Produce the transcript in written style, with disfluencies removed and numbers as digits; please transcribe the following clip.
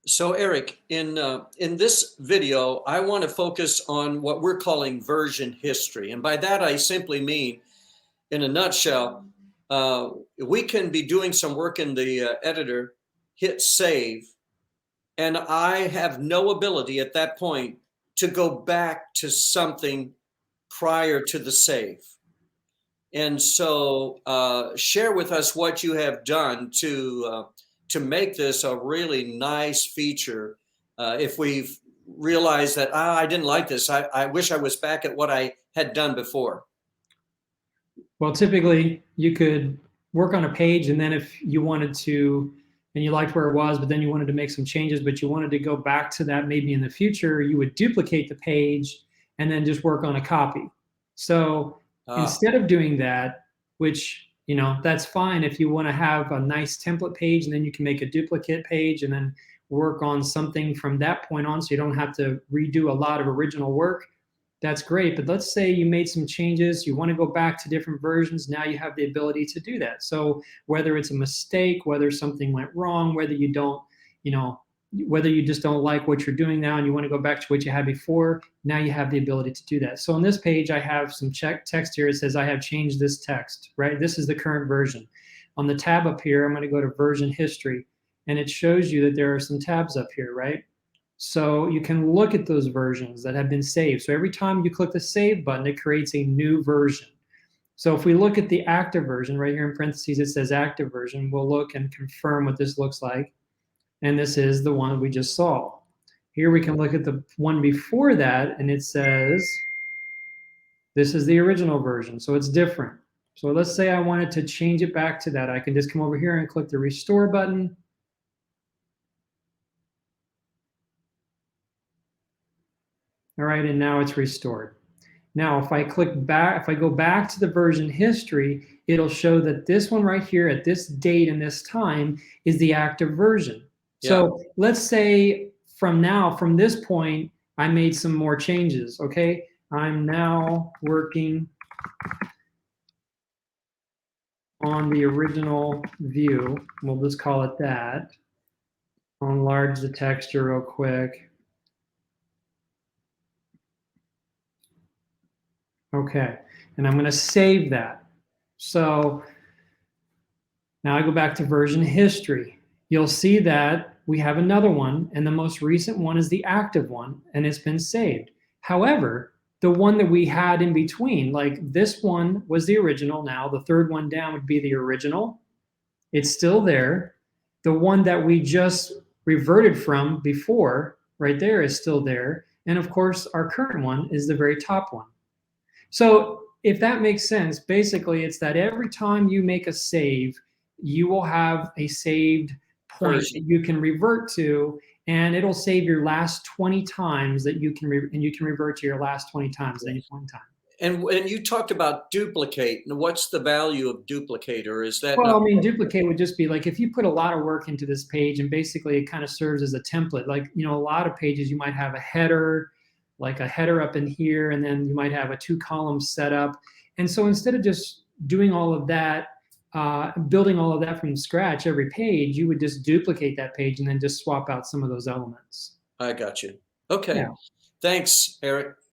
So Eric, in this video, I want to focus on what we're calling version history. And by that, I simply mean, in a nutshell, uh, we can be doing some work in the editor, hit save, and I have no ability at that point to go back to something prior to the save. And so, share with us what you have done to make this a really nice feature. If we've realized that I didn't like this, I wish I was back at what I had done before. Well, typically you could work on a page, and then if you wanted to, and you liked where it was, but then you wanted to make some changes, but you wanted to go back to that maybe in the future, you would duplicate the page and then just work on a copy. So Ah, instead of doing that, which, that's fine if you want to have a nice template page, and then you can make a duplicate page and then work on something from that point on, so you don't have to redo a lot of original work. That's great. But let's say you made some changes, you want to go back to different versions. Now you have the ability to do that. So whether it's a mistake, whether something went wrong, whether you don't, you know, whether you just don't like what you're doing now and you want to go back to what you had before, now you have the ability to do that. So on this page, I have some text here. It says I have changed this text, right? This is the current version. On the tab up here, I'm going to go to version history, and it shows you that there are some tabs up here, right? So you can look at those versions that have been saved. So every time you click the save button, it creates a new version. So if we look at the active version, right here in parentheses, it says active version. We'll look and confirm what this looks like. And this is the one we just saw. Here we can look at the one before that, and it says, this is the original version. So it's different. So let's say I wanted to change it back to that. I can just come over here and click the restore button. All right, and now it's restored. Now, if I click back, if I go back to the version history, it'll show that this one right here at this date and this time is the active version. yeah. So let's say from this point, I made some more changes, okay? I'm now working on the original view. We'll just call it that. I'll enlarge the texture real quick. Okay, and I'm going to save that. So now I go back to version history. You'll see that we have another one, and the most recent one is the active one, and it's been saved. However, the one that we had in between, like this one was the original. Now the third one down would be the original. It's still there. The one that we just reverted from before, right there, is still there. And of course, our current one is the very top one. So if that makes sense, basically it's that every time you make a save, you will have a saved point that you can revert to, and it'll save your last 20 times that you can, and you can revert to your last 20 times at any point in time. And when you talked about duplicate, what's the value of duplicate, or is that Well, not? I mean, duplicate would just be like if you put a lot of work into this page, and basically it kind of serves as a template. Like, a lot of pages you might have a header, like a header up in here, and then you might have a 2-column setup. And so instead of just doing all of that, building all of that from scratch every page, you would just duplicate that page and then just swap out some of those elements. I got you. Okay. Yeah. Thanks, Eric.